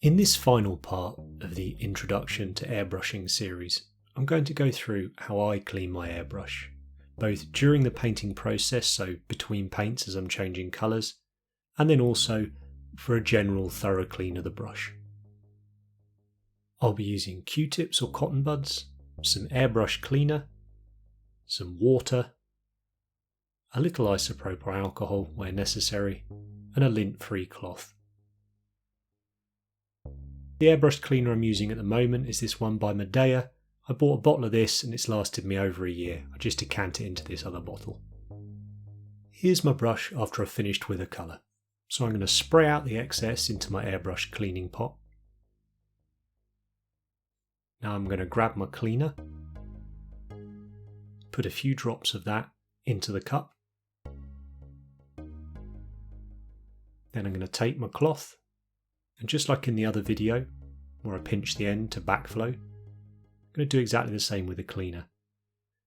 In this final part of the Introduction to Airbrushing series, I'm going to go through how I clean my airbrush, both during the painting process, so between paints as I'm changing colours, and then also for a general thorough clean of the brush. I'll be using Q-tips or cotton buds, some airbrush cleaner, some water, a little isopropyl alcohol where necessary, and a lint-free cloth. The airbrush cleaner I'm using at the moment is this one by Medea. I bought a bottle of this and it's lasted me over a year. I just decant it into this other bottle. Here's my brush after I've finished with a colour. So I'm going to spray out the excess into my airbrush cleaning pot. Now I'm going to grab my cleaner, put a few drops of that into the cup. Then I'm going to take my cloth, and just like in the other video where I pinched the end to backflow, I'm going to do exactly the same with the cleaner.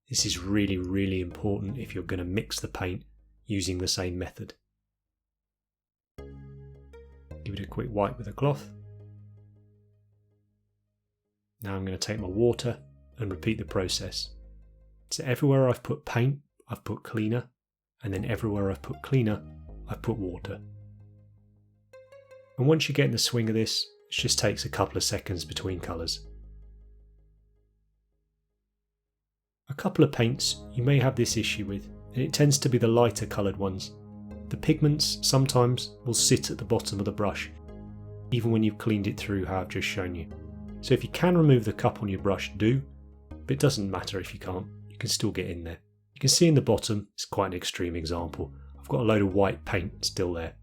This is really important if you're going to mix the paint using the same method. Give it a quick wipe with a cloth. Now I'm going to take my water and repeat the process. So everywhere I've put paint, I've put cleaner, and then everywhere I've put cleaner, I've put water. And once you get in the swing of this, it just takes a couple of seconds between colours. A couple of paints you may have this issue with, and it tends to be the lighter coloured ones. The pigments sometimes will sit at the bottom of the brush, even when you've cleaned it through how I've just shown you. So if you can remove the cup on your brush, do, but it doesn't matter if you can't, you can still get in there. You can see in the bottom, it's quite an extreme example. I've got a load of white paint still there.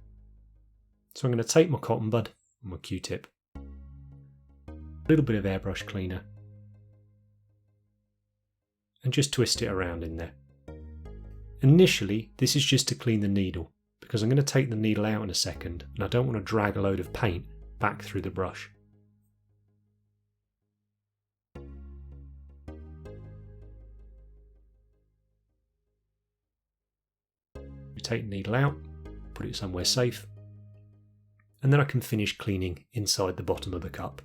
So I'm going to take my cotton bud and my Q-tip, a little bit of airbrush cleaner, and just twist it around in there. Initially, this is just to clean the needle, because I'm going to take the needle out in a second, and I don't want to drag a load of paint back through the brush. We take the needle out, put it somewhere safe, and then I can finish cleaning inside the bottom of the cup.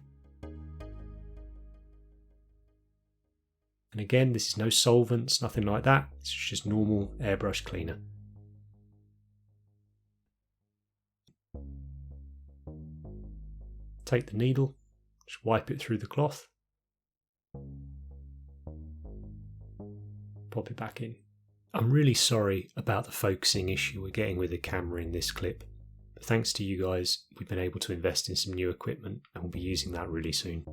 And again, this is no solvents, nothing like that, it's just normal airbrush cleaner. Take the needle, just wipe it through the cloth, pop it back in. I'm really sorry about the focusing issue we're getting with the camera in this clip. But thanks to you guys, we've been able to invest in some new equipment and we'll be using that really soon.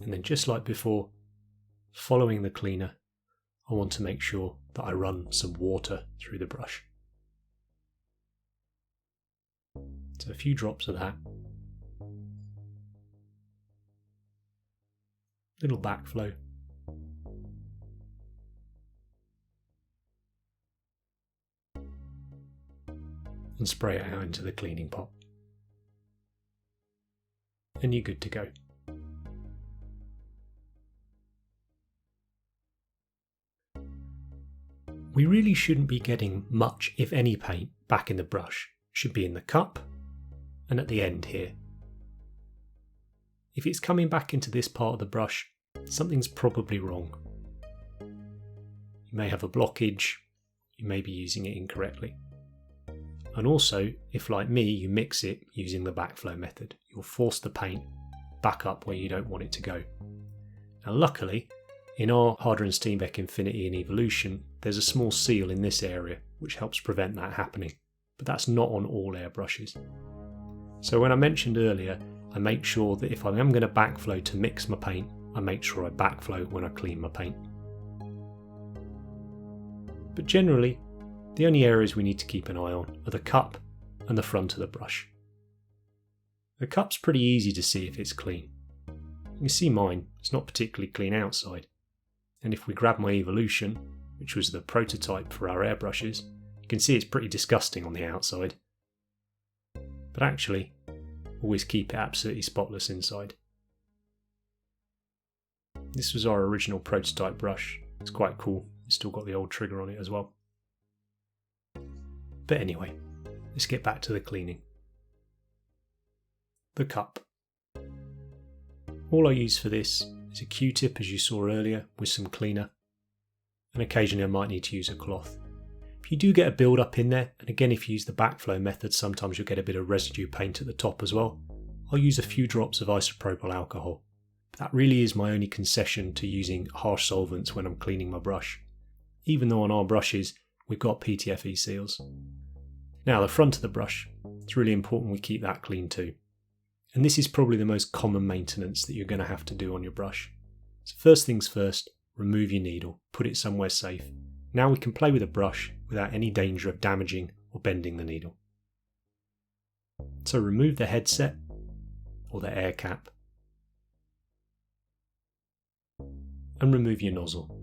And then just like before, following the cleaner, I want to make sure that I run some water through the brush. So a few drops of that. Little backflow. And spray it out into the cleaning pot. And you're good to go. We really shouldn't be getting much, if any, paint back in the brush. It should be in the cup and at the end here. If it's coming back into this part of the brush, something's probably wrong. You may have a blockage, you may be using it incorrectly. And also, if like me, you mix it using the backflow method, you'll force the paint back up where you don't want it to go. Now luckily, in our Harder and Steenbeck Infinity and Evolution, there's a small seal in this area which helps prevent that happening, but that's not on all airbrushes. So when I mentioned earlier, I make sure that if I am going to backflow to mix my paint, I make sure I backflow when I clean my paint. But generally, the only areas we need to keep an eye on are the cup and the front of the brush. The cup's pretty easy to see if it's clean. You can see mine, it's not particularly clean outside. And if we grab my Evolution, which was the prototype for our airbrushes, you can see it's pretty disgusting on the outside. But actually, always keep it absolutely spotless inside. This was our original prototype brush. It's quite cool. It's still got the old trigger on it as well. But anyway, let's get back to the cleaning. The cup. All I use for this is a Q-tip, as you saw earlier, with some cleaner, and occasionally I might need to use a cloth. If you do get a build up in there, and again if you use the backflow method sometimes you'll get a bit of residue paint at the top as well, I'll use a few drops of isopropyl alcohol. That really is my only concession to using harsh solvents when I'm cleaning my brush, even though on our brushes we've got PTFE seals. Now the front of the brush, it's really important we keep that clean too. And this is probably the most common maintenance that you're going to have to do on your brush. So first things first, remove your needle, put it somewhere safe. Now we can play with a brush without any danger of damaging or bending the needle. So remove the headset or the air cap and remove your nozzle.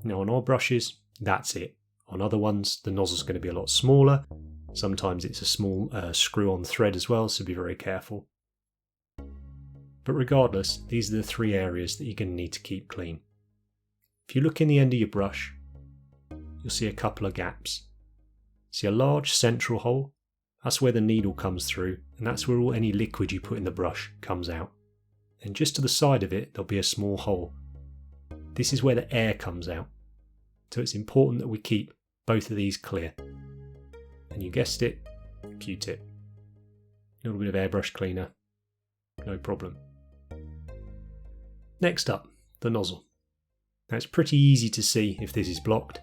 Now on our brushes, that's it. On other ones, the nozzle's going to be a lot smaller. Sometimes it's a small screw-on thread as well, so be very careful. But regardless, these are the three areas that you're going to need to keep clean. If you look in the end of your brush, you'll see a couple of gaps. See a large central hole? That's where the needle comes through, and that's where all any liquid you put in the brush comes out. And just to the side of it, there'll be a small hole. This is where the air comes out. So it's important that we keep both of these clear. And you guessed it, Q-tip. A little bit of airbrush cleaner, no problem. Next up, the nozzle. Now it's pretty easy to see if this is blocked.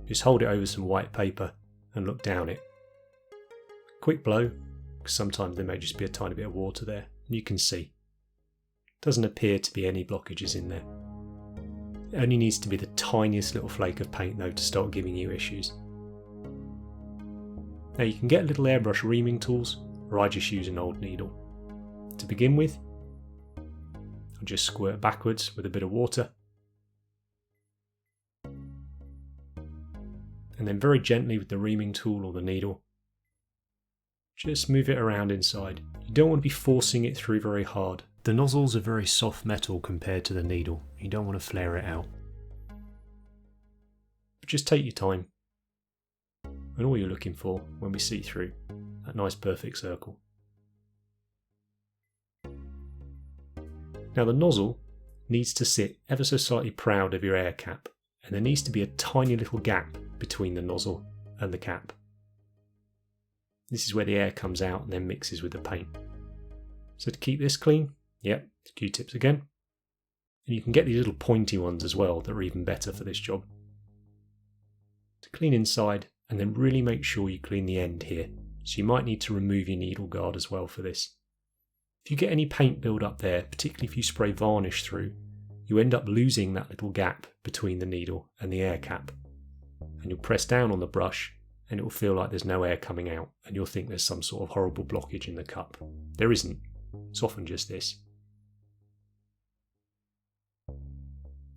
Just hold it over some white paper and look down it. Quick blow, because sometimes there may just be a tiny bit of water there, and you can see. Doesn't appear to be any blockages in there. It only needs to be the tiniest little flake of paint though to start giving you issues. Now you can get little airbrush reaming tools, or I just use an old needle. To begin with, I'll just squirt backwards with a bit of water. And then very gently with the reaming tool or the needle, just move it around inside. You don't want to be forcing it through very hard. The nozzle's a very soft metal compared to the needle. You don't want to flare it out. But just take your time. And all you're looking for when we see through that nice perfect circle. Now the nozzle needs to sit ever so slightly proud of your air cap, and there needs to be a tiny little gap between the nozzle and the cap. This is where the air comes out and then mixes with the paint. So to keep this clean, yep, Q-tips again. And you can get these little pointy ones as well that are even better for this job. To clean inside, and then really make sure you clean the end here. So you might need to remove your needle guard as well for this. If you get any paint build up there, particularly if you spray varnish through, you end up losing that little gap between the needle and the air cap. And you'll press down on the brush and it will feel like there's no air coming out and you'll think there's some sort of horrible blockage in the cup. There isn't. It's often just this.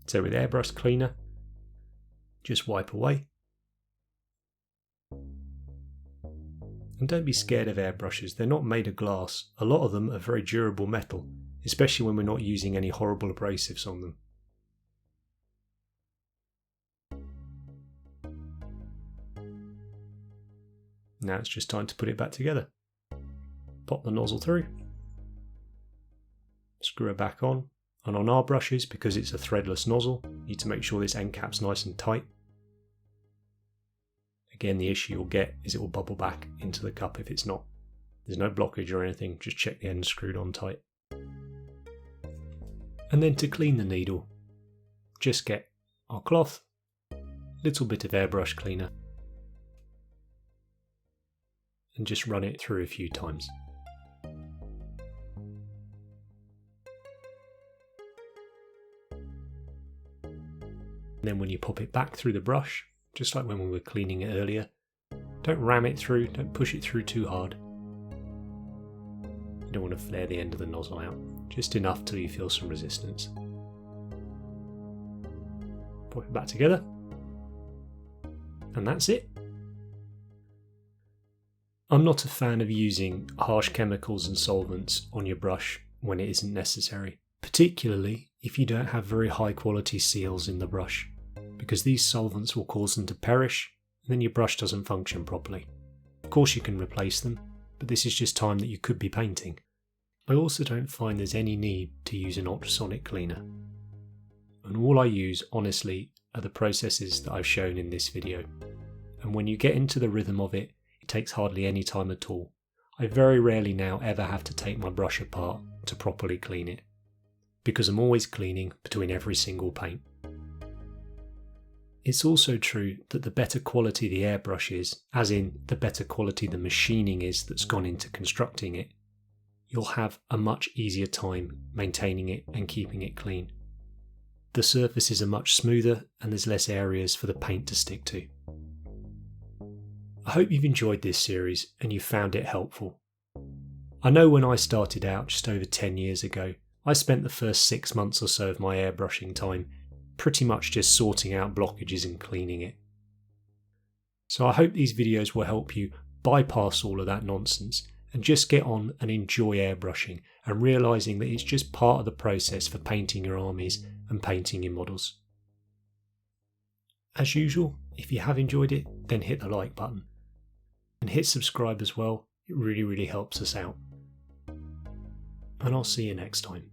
So with airbrush cleaner, just wipe away. And don't be scared of airbrushes, they're not made of glass. A lot of them are very durable metal, especially when we're not using any horrible abrasives on them. Now it's just time to put it back together. Pop the nozzle through, screw it back on, and on our brushes, because it's a threadless nozzle, you need to make sure this end cap's nice and tight. Again, the issue you'll get is it will bubble back into the cup if it's not. There's no blockage or anything, just check the end screwed on tight. And then to clean the needle, just get our cloth, little bit of airbrush cleaner, and just run it through a few times. And then when you pop it back through the brush, just like when we were cleaning it earlier, don't ram it through, don't push it through too hard. You don't want to flare the end of the nozzle out, just enough till you feel some resistance. Pop it back together, and that's it. I'm not a fan of using harsh chemicals and solvents on your brush when it isn't necessary, particularly if you don't have very high quality seals in the brush, because these solvents will cause them to perish and then your brush doesn't function properly. Of course you can replace them, but this is just time that you could be painting. I also don't find there's any need to use an ultrasonic cleaner. And all I use, honestly, are the processes that I've shown in this video. And when you get into the rhythm of it, it takes hardly any time at all. I very rarely now ever have to take my brush apart to properly clean it, because I'm always cleaning between every single paint. It's also true that the better quality the airbrush is, as in the better quality the machining is that's gone into constructing it, you'll have a much easier time maintaining it and keeping it clean. The surfaces are much smoother and there's less areas for the paint to stick to. I hope you've enjoyed this series and you found it helpful. I know when I started out just over 10 years ago, I spent the first 6 months or so of my airbrushing time pretty much just sorting out blockages and cleaning it. So I hope these videos will help you bypass all of that nonsense and just get on and enjoy airbrushing and realising that it's just part of the process for painting your armies and painting your models. As usual, if you have enjoyed it, then hit the like button. And hit subscribe as well, it really helps us out. And I'll see you next time.